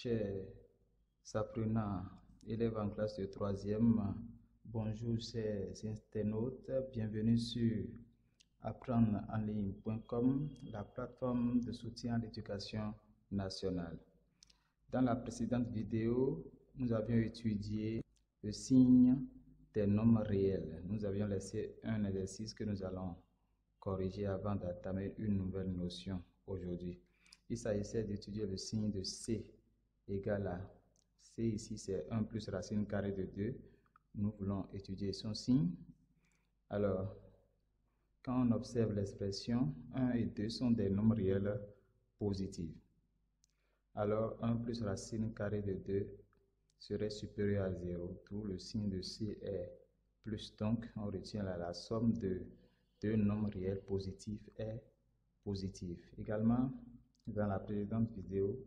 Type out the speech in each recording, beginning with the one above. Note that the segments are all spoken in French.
Chers apprenants, élèves en classe de 3e, bonjour chers internautes, bienvenue sur apprendre-en-ligne.com, la plateforme de soutien à l'éducation nationale. Dans la précédente vidéo, nous avions étudié le signe des nombres réels. Nous avions laissé un exercice que nous allons corriger avant d'entamer une nouvelle notion aujourd'hui. Il s'agissait d'étudier le signe de C égale à C. Ici, c'est 1 plus racine carrée de 2. Nous voulons étudier son signe. Alors, quand on observe l'expression, 1 et 2 sont des nombres réels positifs. Alors, 1 plus racine carrée de 2 serait supérieur à 0. Tout le signe de C est plus. Donc, on retient la somme de deux nombres réels positifs est positive. Également, dans la précédente vidéo,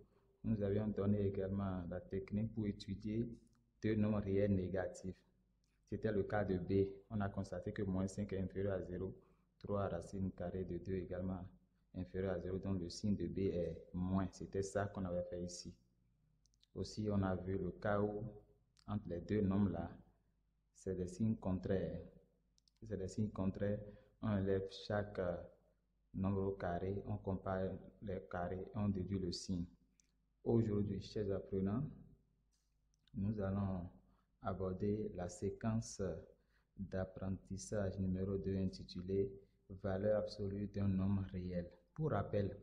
nous avions donné également la technique pour étudier deux nombres réels négatifs. C'était le cas de B. On a constaté que moins 5 est inférieur à 0. 3 racine carrée de 2 également inférieur à 0. Donc le signe de B est moins. C'était ça qu'on avait fait ici. Aussi, on a vu le cas où, entre les deux nombres-là, c'est des signes contraires. C'est des signes contraires. On enlève chaque nombre au carré, on compare les carrés et on déduit le signe. Aujourd'hui, chers apprenants, nous allons aborder la séquence d'apprentissage numéro 2 intitulée « Valeur absolue d'un nombre réel ». Pour rappel,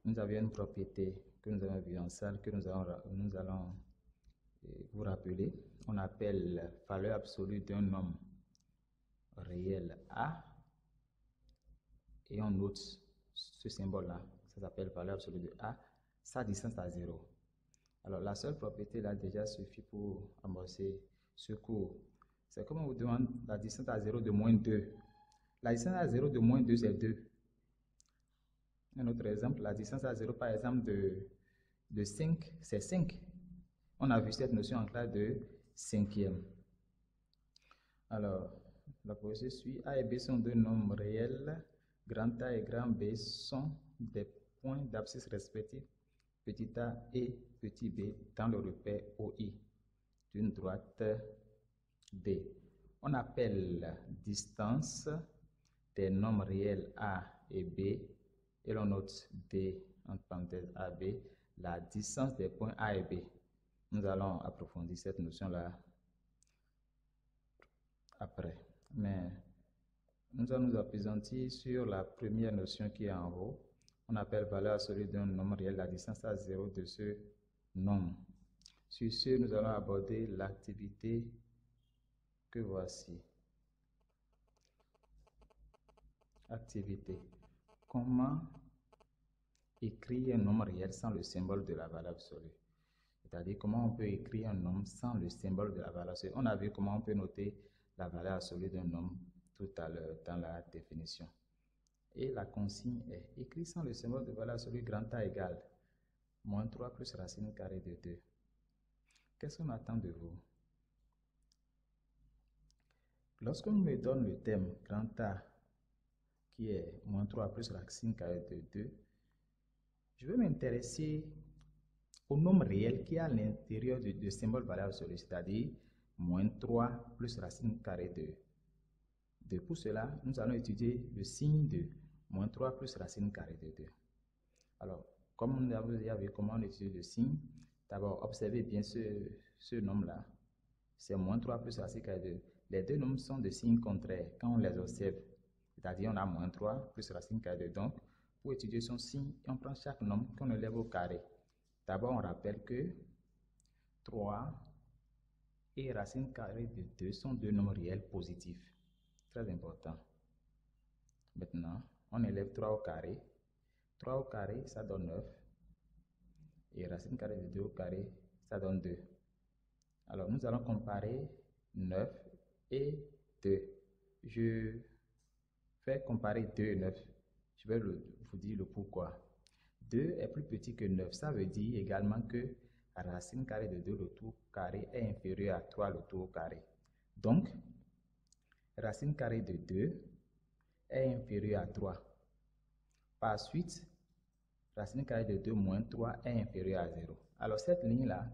nous avions une propriété que nous avons vue en salle, que nous allons vous rappeler. On appelle valeur absolue d'un nombre réel A et on note ce symbole-là. Ça s'appelle valeur absolue de A, sa distance à 0. Alors, la seule propriété là déjà suffit pour amorcer ce cours. C'est comme on vous demande la distance à 0 de moins 2. La distance à 0 de moins 2, c'est 2. Un autre exemple, la distance à 0, par exemple, de 5, c'est 5. On a vu cette notion en classe de 5e. Alors, la procédure suit. A et B sont deux nombres réels. Grand A et grand B sont des points d'abscisse respectifs, petit a et petit b, dans le repère OI d'une droite D. On appelle distance des nombres réels A et B, et l'on note D entre parenthèses AB, la distance des points A et B. Nous allons approfondir cette notion-là après. Mais nous allons nous appesantir sur la première notion qui est en haut. On appelle valeur absolue d'un nombre réel la distance à 0 de ce nombre. Sur ce, nous allons aborder l'activité que voici. Activité. Comment écrire un nombre réel sans le symbole de la valeur absolue? C'est-à-dire comment on peut écrire un nombre sans le symbole de la valeur absolue. On a vu comment on peut noter la valeur absolue d'un nombre tout à l'heure dans la définition. Et la consigne est écrit sans le symbole de valeur absolue grand A égale moins 3 plus racine carrée de 2. Qu'est-ce qu'on attend de vous? Lorsqu'on me donne le thème grand A qui est moins 3 plus racine carrée de 2, je vais m'intéresser au nombre réel qui est à l'intérieur du symbole valeur absolue, c'est-à-dire moins 3 plus racine carrée de 2. Pour cela, nous allons étudier le signe de moins 3 plus racine carrée de 2. Alors, comme nous avons déjà vu comment on utilise le signe, d'abord, observez bien ce nombre-là. C'est moins 3 plus racine carrée de 2. Les deux nombres sont de signes contraires quand on les observe. C'est-à-dire, on a moins 3 plus racine carrée de 2. Donc, pour étudier son signe, on prend chaque nombre qu'on élève au carré. D'abord, on rappelle que 3 et racine carrée de 2 sont deux nombres réels positifs. Très important. Maintenant, on élève 3 au carré. 3 au carré, ça donne 9. Et racine carrée de 2 au carré, ça donne 2. Alors, nous allons comparer 9 et 2. Je vais comparer 2 et 9. Je vais vous dire le pourquoi. 2 est plus petit que 9. Ça veut dire également que racine carrée de 2, le tout carré, est inférieur à 3, le tout au carré. Donc, racine carrée de 2 est inférieur à 3. Par suite, racine carrée de 2 moins 3 est inférieur à 0. Alors cette ligne-là,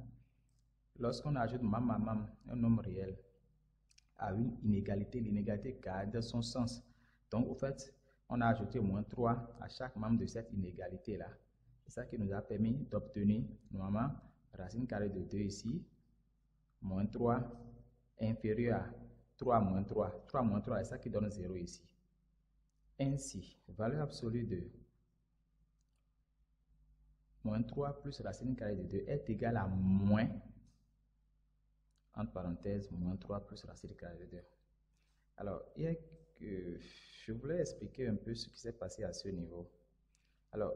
lorsqu'on ajoute mam, un nombre réel, à une inégalité, l'inégalité garde son sens. Donc au fait, on a ajouté moins 3 à chaque membre de cette inégalité-là. C'est ça qui nous a permis d'obtenir normalement racine carrée de 2 ici, moins 3 inférieur à 3 moins 3. 3 moins 3 est ça qui donne 0 ici. Ainsi, valeur absolue de moins 3 plus racine carrée de 2 est égale à moins, entre parenthèses, moins 3 plus racine carrée de 2. Alors, je voulais expliquer un peu ce qui s'est passé à ce niveau. Alors,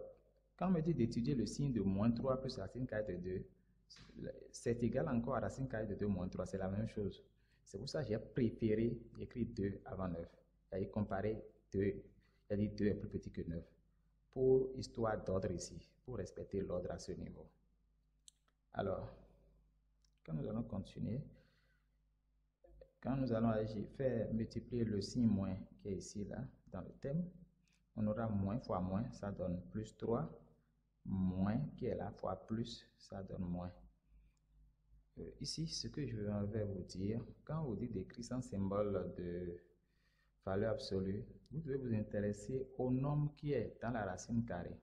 quand on me dit d'étudier le signe de moins 3 plus racine carrée de 2, c'est égal encore à racine carrée de 2 moins 3, c'est la même chose. C'est pour ça que j'ai préféré écrire 2 avant 9. Et comparer 2, j'ai dit 2 est plus petit que 9. Pour histoire d'ordre ici, pour respecter l'ordre à ce niveau. Alors, quand nous allons continuer, quand nous allons faire multiplier le signe moins qui est ici, là, dans le thème, on aura moins fois moins, ça donne plus 3, moins qui est là fois plus, ça donne moins. Ici, ce que je vais vous dire, quand vous dites d'écrire sans symbole de valeur absolue, vous devez vous intéresser au nombre qui est dans la racine carrée.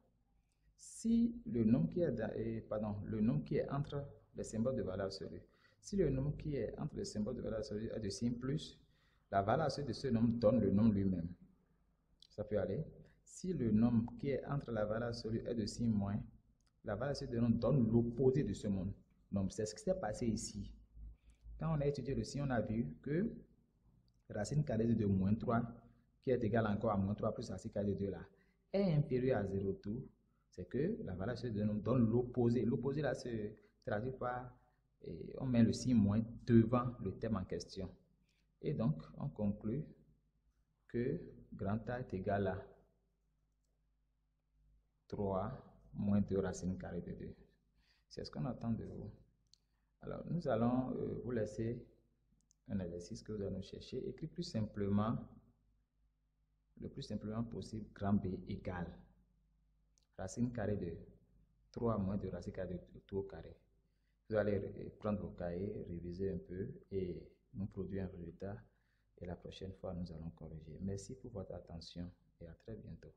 Si le nombre qui est le nombre qui est entre les symboles de valeur absolue, si le nombre qui est entre les symboles de valeur absolue est de signe plus, la valeur absolue de ce nombre donne le nombre lui-même. Ça peut aller. Si le nombre qui est entre la valeur absolue est de signe moins, la valeur absolue de nombre donne l'opposé de ce nombre. Donc, c'est ce qui s'est passé ici. Quand on a étudié le signe, on a vu que racine carrée de 2 moins 3, qui est égal encore à moins 3 plus racine carrée de 2 là, est inférieur à 0 tout. C'est que la valeur absolue de nombre donne l'opposé. L'opposé là se traduit par, on met le signe moins devant le thème en question. Et donc, on conclut que grand A est égal à 3 moins 2 racine carrée de 2. C'est ce qu'on attend de vous. Alors, nous allons vous laisser un exercice que vous allez chercher. Écrit plus simplement, le plus simplement possible, grand B égale racine carrée de 3 moins 2 racine carrée de tout au carré. Vous allez prendre vos cahiers, réviser un peu et nous produire un résultat. Et la prochaine fois, nous allons corriger. Merci pour votre attention et à très bientôt.